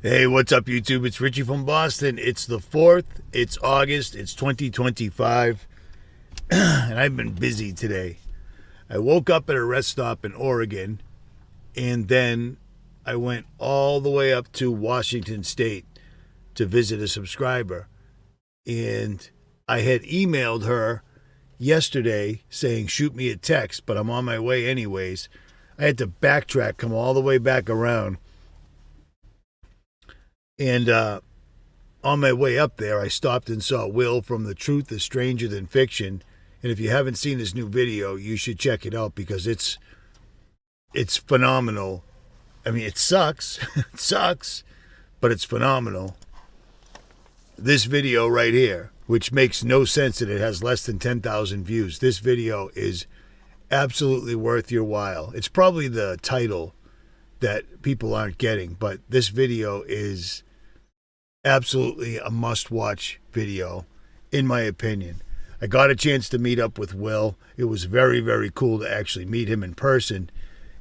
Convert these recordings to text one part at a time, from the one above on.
Hey, what's up, YouTube? It's Richie from Boston. It's the 4th. It's August. It's 2025. And I've been busy today. I woke up at a rest stop in Oregon, and then I went all the way up to Washington State to visit a subscriber. And I had emailed her yesterday saying, shoot me a text, but I'm on my way anyways. I had to backtrack, come all the way back around. And on my way up there, I stopped and saw Will from The Truth is Stranger Than Fiction. And if you haven't seen his new video, you should check it out because it's phenomenal. I mean, it sucks. It sucks, but it's phenomenal. This video right here, which makes no sense that it has less than 10,000 views. This video is absolutely worth your while. It's probably the title that people aren't getting, but this video is absolutely a must-watch video, in my opinion. I got a chance to meet up with Will. It was very, very cool to actually meet him in person.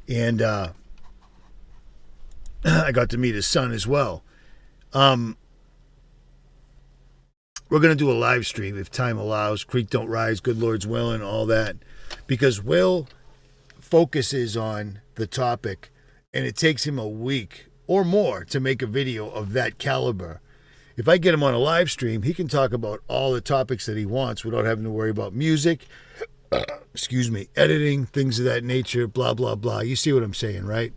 And I got to meet his son as well. We're going to do a live stream if time allows. Creek Don't Rise, Good Lord's Willin', all that. Because Will focuses on the topic, and it takes him a week or more to make a video of that caliber. If I get him on a live stream, he can talk about all the topics that he wants without having to worry about music, editing, things of that nature, blah, blah, blah. You see what I'm saying, right?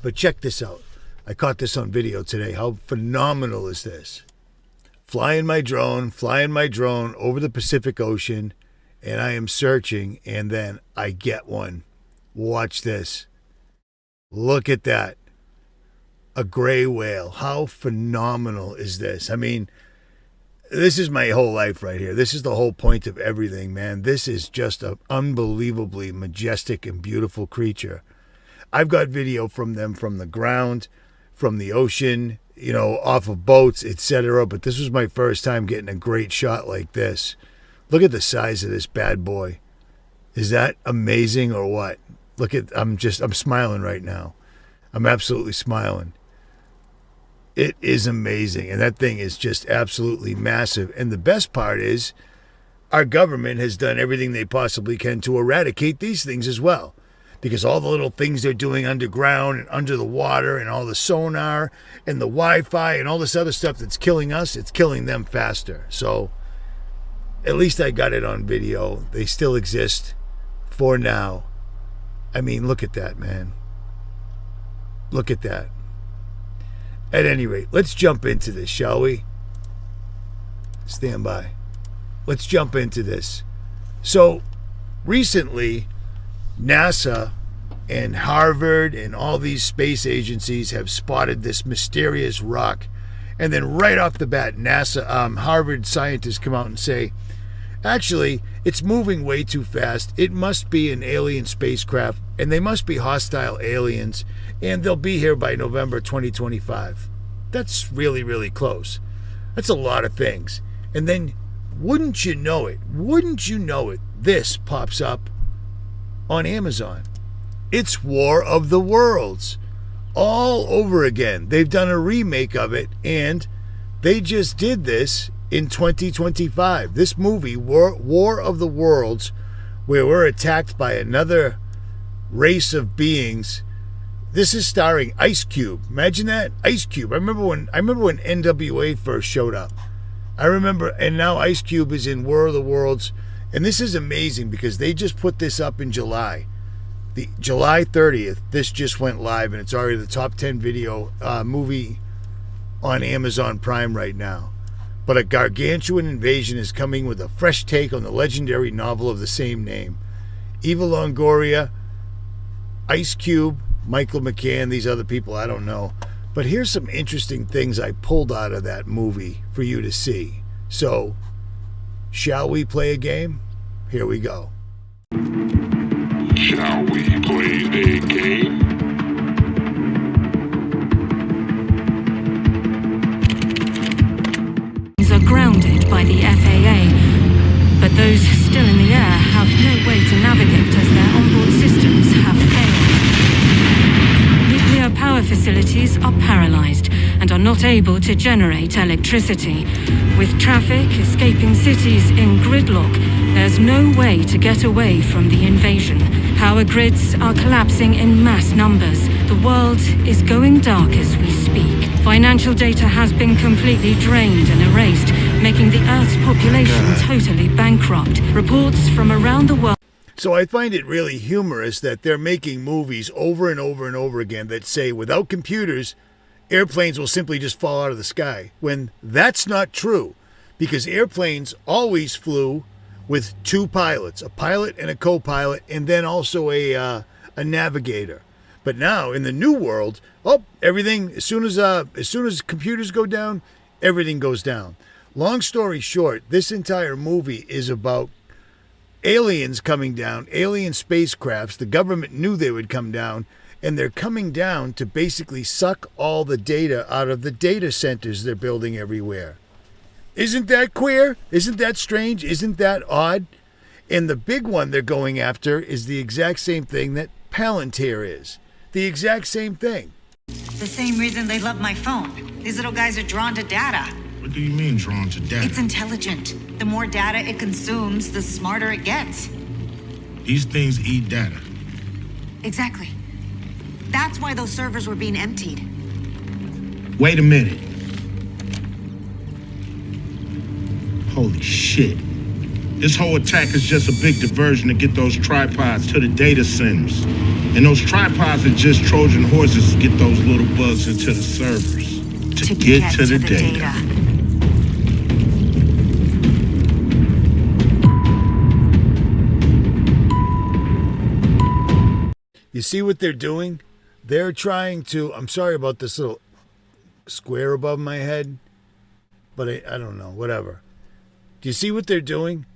But check this out. I caught this on video today. How phenomenal is this? Flying my drone over the Pacific Ocean, and I am searching, and then I get one. Watch this. Look at that. A gray whale. How phenomenal is this? I mean, this is my whole life right here. This is the whole point of everything, man. This is just an unbelievably majestic and beautiful creature. I've got video from them from the ground, from the ocean, you know, off of boats, etc. But this was my first time getting a great shot like this. Look at the size of this bad boy. Is that amazing or what? Look at, I'm smiling right now. I'm absolutely smiling. It is amazing. And that thing is just absolutely massive. And the best part is our government has done everything they possibly can to eradicate these things as well. Because all the little things they're doing underground and under the water and all the sonar and the Wi-Fi and all this other stuff that's killing us, it's killing them faster. So at least I got it on video. They still exist for now. I mean, look at that, man. Look at that. At any rate, let's jump into this, shall we? Stand by. Let's jump into this. So, recently, NASA and Harvard and all these space agencies have spotted this mysterious rock. And then right off the bat, Harvard scientists come out and say, actually, it's moving way too fast. It must be an alien spacecraft, and they must be hostile aliens, and they'll be here by November 2025. That's really, really close. That's a lot of things. And then, wouldn't you know it, this pops up on Amazon. It's War of the Worlds. All over again. They've done a remake of it, and they just did this in 2025. This movie, War of the Worlds, where we're attacked by another race of beings. This is starring Ice Cube. Imagine that, Ice Cube. I remember when NWA first showed up. I remember, and now Ice Cube is in War of the Worlds, and this is amazing because they just put this up in July. The July 30th, this just went live, and it's already the top 10 video movie on Amazon Prime right now. But a gargantuan invasion is coming with a fresh take on the legendary novel of the same name. Eva Longoria, Ice Cube, Michael McCann, these other people, I don't know. But here's some interesting things I pulled out of that movie for you to see. So, shall we play a game? Here we go. Shall we play a game? Are grounded by the FAA, but those still in the air have no way to navigate as their onboard systems have failed. Nuclear power facilities cities are paralyzed and are not able to generate electricity. With traffic escaping cities in gridlock, there's no way to get away from the invasion. Power grids are collapsing in mass numbers. The world is going dark as we speak. Financial data has been completely drained and erased, making the Earth's population totally bankrupt. Reports from around the world. So I find it really humorous that they're making movies over and over and over again that say without computers, airplanes will simply just fall out of the sky, when that's not true, because airplanes always flew with two pilots, a pilot and a co-pilot, and then also a navigator. But now in the new world, everything, as soon as computers go down, everything goes down. Long story short, this entire movie is about aliens coming down, alien spacecrafts. The government knew they would come down, and they're coming down to basically suck all the data out of the data centers they're building everywhere. Isn't that queer? Isn't that strange? Isn't that odd? And the big one they're going after is the exact same thing that Palantir is. The exact same thing. The same reason they love my phone. These little guys are drawn to data. What do you mean drawn to data? It's intelligent. The more data it consumes, the smarter it gets. These things eat data. Exactly. That's why those servers were being emptied. Wait a minute. Holy shit. This whole attack is just a big diversion to get those tripods to the data centers. And those tripods are just Trojan horses to get those little bugs into the servers. To get to the data. You see what they're doing? They're trying to, I'm sorry about this little square above my head, but I don't know, whatever. Do you see what they're doing?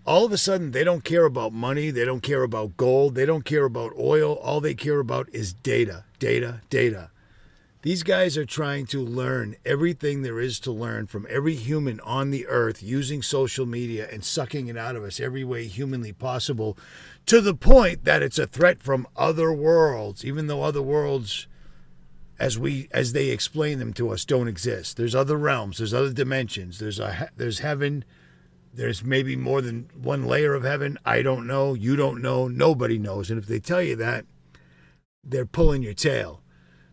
All of a sudden, they don't care about money. They don't care about gold. They don't care about oil. All they care about is data, data, data. These guys are trying to learn everything there is to learn from every human on the earth using social media and sucking it out of us every way humanly possible, to the point that it's a threat from other worlds, even though other worlds, as they explain them to us, don't exist. There's other realms. There's other dimensions. There's heaven. There's maybe more than one layer of heaven. I don't know. You don't know. Nobody knows. And if they tell you that, they're pulling your tail.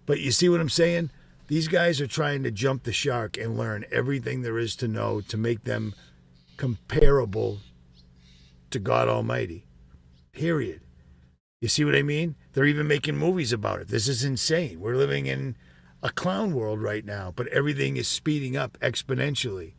But you see what I'm saying? These guys are trying to jump the shark and learn everything there is to know to make them comparable to God Almighty. Period. You see what I mean? They're even making movies about it. This is insane. We're living in a clown world right now, but everything is speeding up exponentially.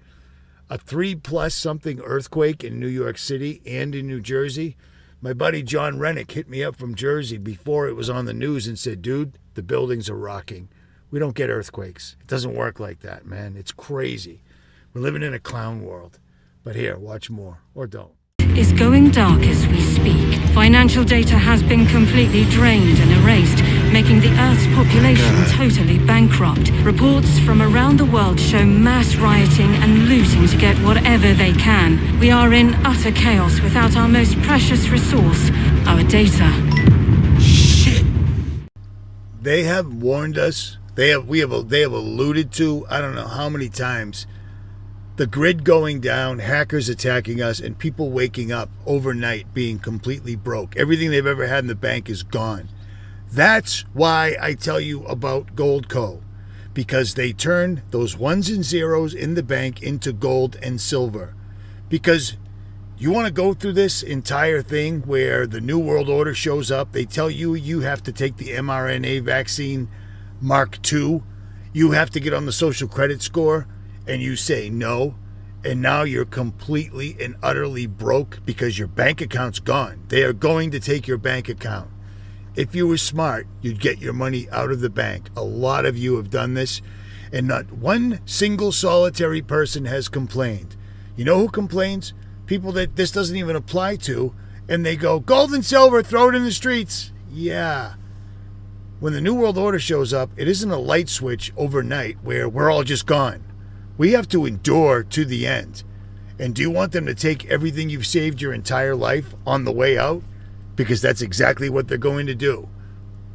A 3+ something earthquake in New York City and in New Jersey. My buddy John Rennick hit me up from Jersey before it was on the news and said, dude, the buildings are rocking. We don't get earthquakes. It doesn't work like that, man. It's crazy. We're living in a clown world. But here, watch more. Or don't. Is going dark as we speak. Financial data has been completely drained and erased, making the Earth's population totally bankrupt. Reports from around the world show mass rioting and looting to get whatever they can. We are in utter chaos without our most precious resource, our data. Shit. They have warned us. They have alluded to, I don't know how many times, the grid going down, hackers attacking us, and people waking up overnight being completely broke. Everything they've ever had in the bank is gone. That's why I tell you about Gold Co. Because they turn those ones and zeros in the bank into gold and silver. Because you want to go through this entire thing where the New World Order shows up, they tell you you have to take the mRNA vaccine Mark II, you have to get on the social credit score, and you say no, and now you're completely and utterly broke because your bank account's gone. They are going to take your bank account. If you were smart, you'd get your money out of the bank. A lot of you have done this, and not one single solitary person has complained. You know who complains? People that this doesn't even apply to, and they go, gold and silver, throw it in the streets. Yeah. When the New World Order shows up, it isn't a light switch overnight where we're all just gone. We have to endure to the end. And do you want them to take everything you've saved your entire life on the way out? Because that's exactly what they're going to do.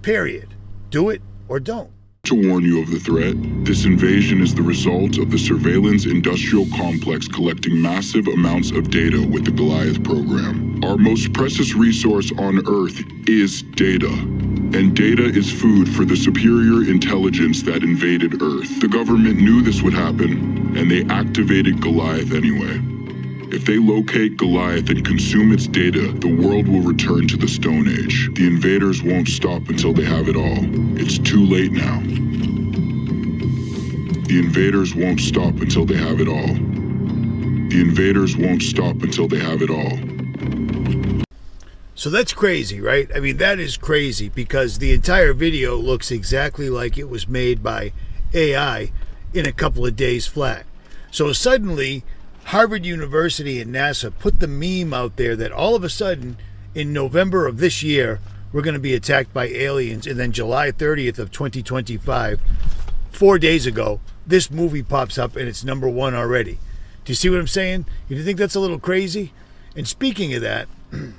Period. Do it or don't. To warn you of the threat, this invasion is the result of the surveillance industrial complex collecting massive amounts of data with the Goliath program. Our most precious resource on Earth is data. And data is food for the superior intelligence that invaded Earth. The government knew this would happen, and they activated Goliath anyway. If they locate Goliath and consume its data, the world will return to the Stone Age. The invaders won't stop until they have it all. It's too late now. The invaders won't stop until they have it all. The invaders won't stop until they have it all. So that's crazy, right? I mean, that is crazy because the entire video looks exactly like it was made by AI in a couple of days flat. So suddenly, Harvard University and NASA put the meme out there that all of a sudden, in November of this year, we're going to be attacked by aliens, and then July 30th of 2025, 4 days ago, this movie pops up and it's number one already. Do you see what I'm saying? You think that's a little crazy? And speaking of that, I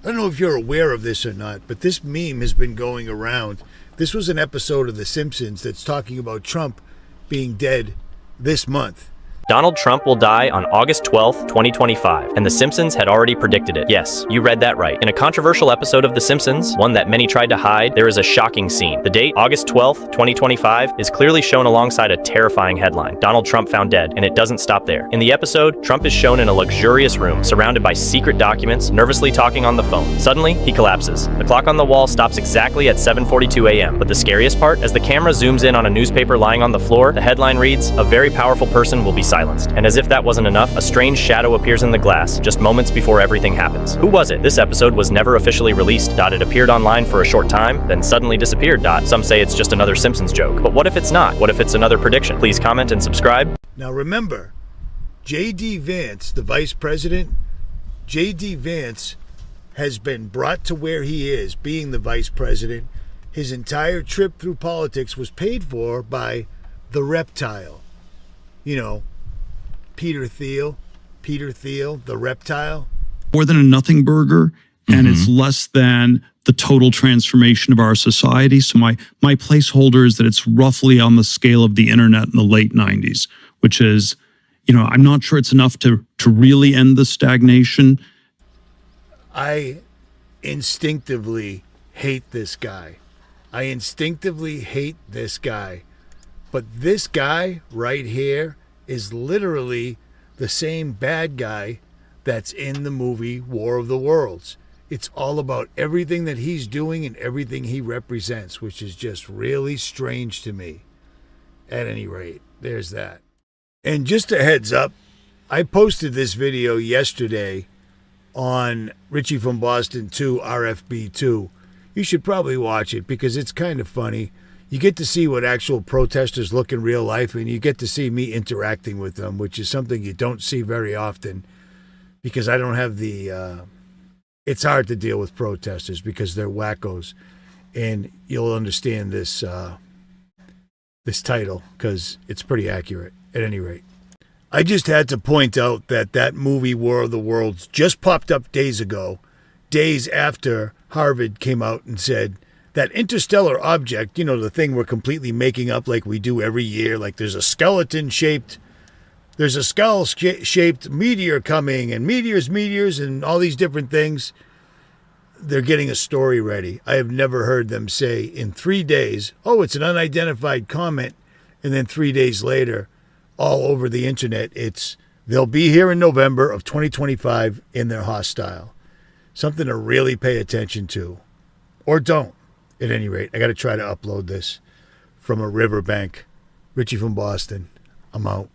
don't know if you're aware of this or not, but this meme has been going around. This was an episode of The Simpsons that's talking about Trump being dead this month. Donald Trump will die on August 12th, 2025, and The Simpsons had already predicted it. Yes, you read that right. In a controversial episode of The Simpsons, one that many tried to hide, there is a shocking scene. The date, August 12th, 2025, is clearly shown alongside a terrifying headline, Donald Trump found dead, and it doesn't stop there. In the episode, Trump is shown in a luxurious room, surrounded by secret documents, nervously talking on the phone. Suddenly, he collapses. The clock on the wall stops exactly at 7:42 a.m., but the scariest part, as the camera zooms in on a newspaper lying on the floor, the headline reads, "A very powerful person will be silenced." And as if that wasn't enough, a strange shadow appears in the glass just moments before everything happens. Who was it? This episode was never officially released. It appeared online for a short time, then suddenly disappeared. Some say it's just another Simpsons joke. But what if it's not? What if it's another prediction? Please comment and subscribe. Now remember, J.D. Vance, the vice president, J.D. Vance has been brought to where he is, being the vice president. His entire trip through politics was paid for by the reptile. You know, Peter Thiel, the reptile. More than a nothing burger, and it's less than the total transformation of our society. So my placeholder is that it's roughly on the scale of the internet in the late 90s, which is, I'm not sure it's enough to really end the stagnation. I instinctively hate this guy. But this guy right here is literally the same bad guy that's in the movie War of the Worlds. It's all about everything that he's doing and everything he represents, which is just really strange to me. At any rate, there's that. And just a heads up, I posted this video yesterday on Richie from Boston 2, RFB2. You should probably watch it because it's kind of funny. You get to see what actual protesters look in real life, and you get to see me interacting with them, which is something you don't see very often because I don't have the... it's hard to deal with protesters because they're wackos, and you'll understand this this title because it's pretty accurate at any rate. I just had to point out that movie War of the Worlds just popped up days ago, days after Harvard came out and said that interstellar object, the thing we're completely making up like we do every year, like there's a skull-shaped meteor coming and meteors and all these different things. They're getting a story ready. I have never heard them say in 3 days, oh, it's an unidentified comet, and then 3 days later, all over the internet, they'll be here in November of 2025 and they're hostile. Something to really pay attention to. Or don't. At any rate, I got to try to upload this from a riverbank. Richie from Boston. I'm out.